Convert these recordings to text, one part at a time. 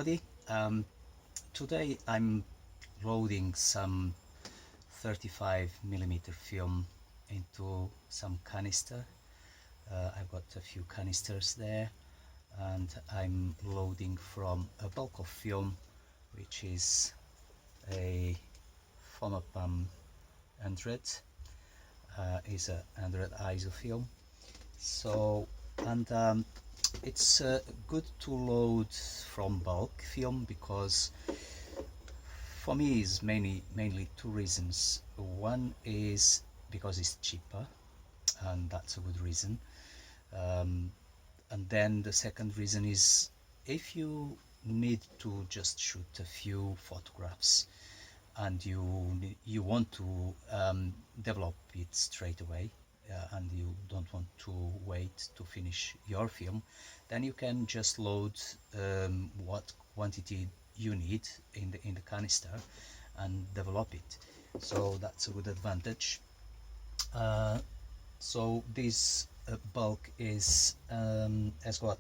everybody. Today I'm loading some 35mm film into some canister. I've got a few canisters there, and I'm loading from a bulk of film, which is a photograms 100, is a 100 ISO film. So, and it's good to load from bulk film because for me is mainly two reasons. One is because it's cheaper, and that's a good reason. And then the second reason is if you need to just shoot a few photographs and you want to develop it straight away, and you don't want to wait to finish your film, then you can just load what quantity you need in the canister and develop it. So that's a good advantage. So this bulk is has got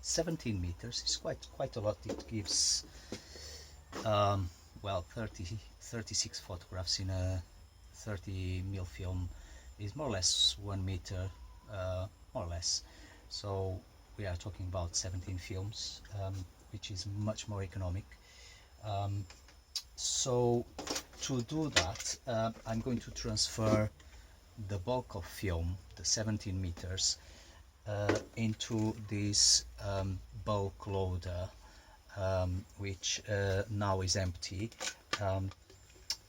17 meters. It's quite a lot. It gives well 36 photographs in a 30mm film. Is more or less 1 meter, more or less. So we are talking about 17 films, which is much more economic. So to do that, I'm going to transfer the bulk of film, the 17 meters, into this bulk loader, which now is empty.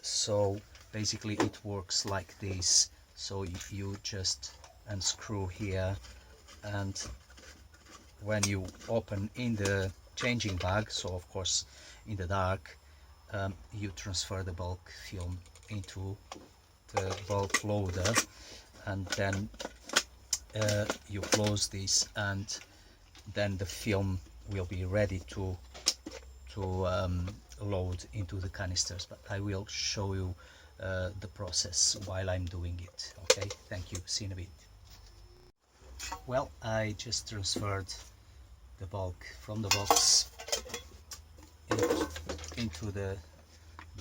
So basically it works like this. So you just unscrew here, and when you open in the changing bag, so of course in the dark, you transfer the bulk film into the bulk loader, and then you close this, and then the film will be ready to load into the canisters. But I will show you the process while I'm doing it. Okay, thank you, see you in a bit. Well, I just transferred the bulk from the box into the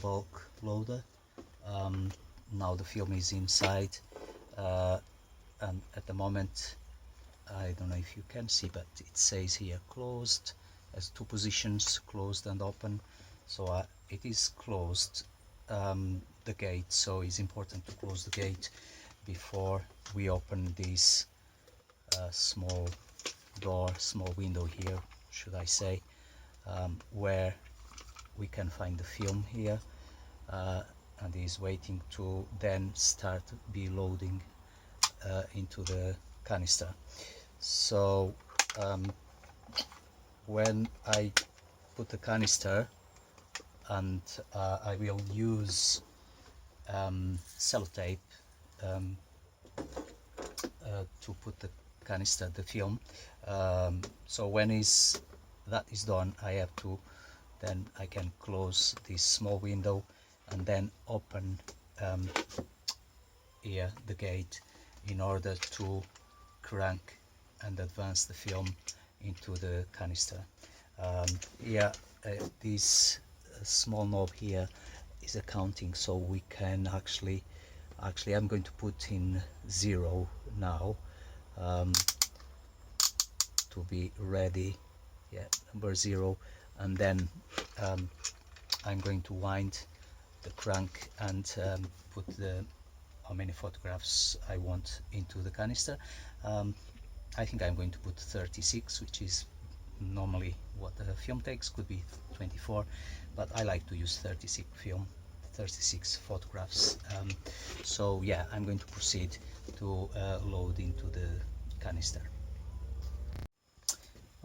bulk loader. Now the film is inside, and at the moment, I don't know if you can see, but it says here closed, has two positions, closed and open. So it is closed, the gate, so it's important to close the gate before we open this small door, small window here, should I say, where we can find the film here, and is waiting to then start be loading into the canister. So when I put the canister, and I will use sellotape to put the canister, the film. So when that is done, I have to, then I can close this small window and then open here the gate in order to crank and advance the film into the canister. This small knob here is a counting, so we can actually I'm going to put in 0 now, to be ready. Number 0, and then I'm going to wind the crank and put how many photographs I want into the canister. I think I'm going to put 36, which is normally what the film takes. Could be 24, but I like to use 36 photographs. So yeah, I'm going to proceed to load into the canister.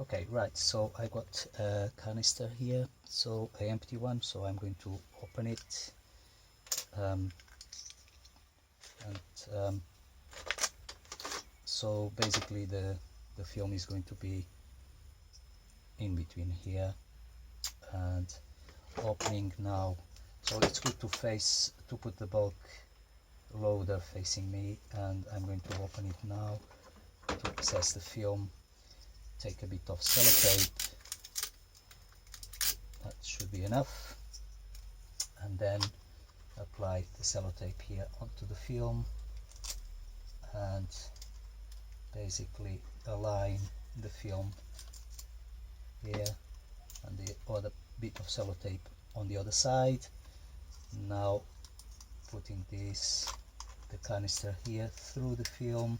Okay, right, so I got a canister here, so an empty one, so I'm going to open it, so basically the film is going to be in between here, and opening now. So it's good to put the bulk loader facing me, and I'm going to open it now to access the film. Take a bit of sellotape that should be enough, and then apply the sellotape here onto the film and basically align the film here and the other bit of sellotape on the other side. Now putting the canister here through the film.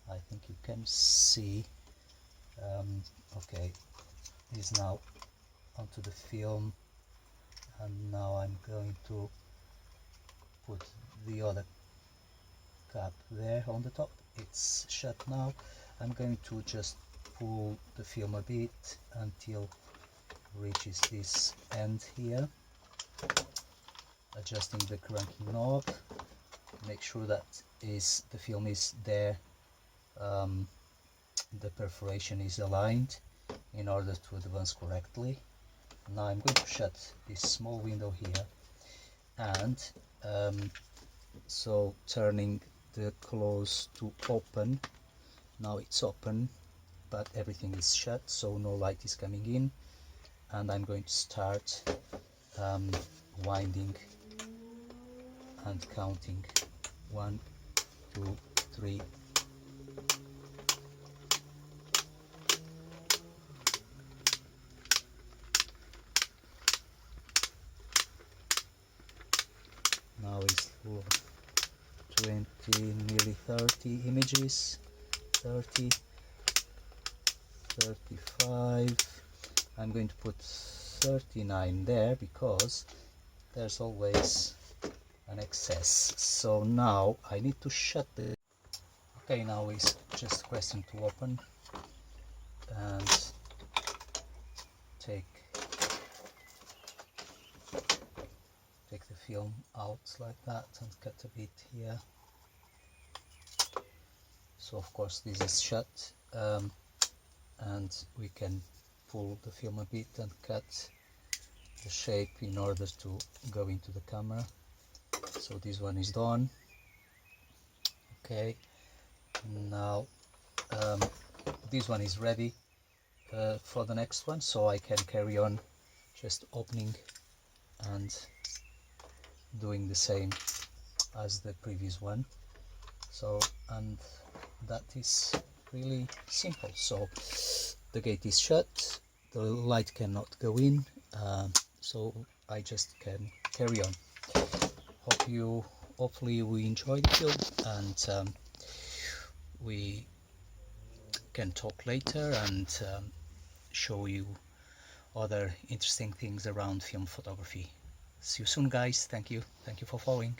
I think you can see, okay, is now onto the film, and now I'm going to put the other cap there on the top. It's shut now. I'm going to just pull the film a bit until it reaches this end here, adjusting the cranking knob. Make sure that the film is there, the perforation is aligned in order to advance correctly. Now I'm going to shut this small window here, and so turning the close to open. Now it's open, but everything is shut, so no light is coming in, and I'm going to start winding and counting 1, 2, 3. Now it's 20, nearly 30 images, 30, 35. I'm going to put 39 there because there's always an excess. So now I need to shut the... Okay, now it's just pressing to open and take the film out like that and cut a bit here. So of course this is shut, and we can pull the film a bit and cut the shape in order to go into the camera. So this one is done. Okay, now this one is ready for the next one, so I can carry on just opening and doing the same as the previous one. So, and that is really simple. So the gate is shut, the light cannot go in, so I just can carry on. Hopefully we enjoyed the film, and we can talk later and show you other interesting things around film photography. See you soon, guys. Thank you for following.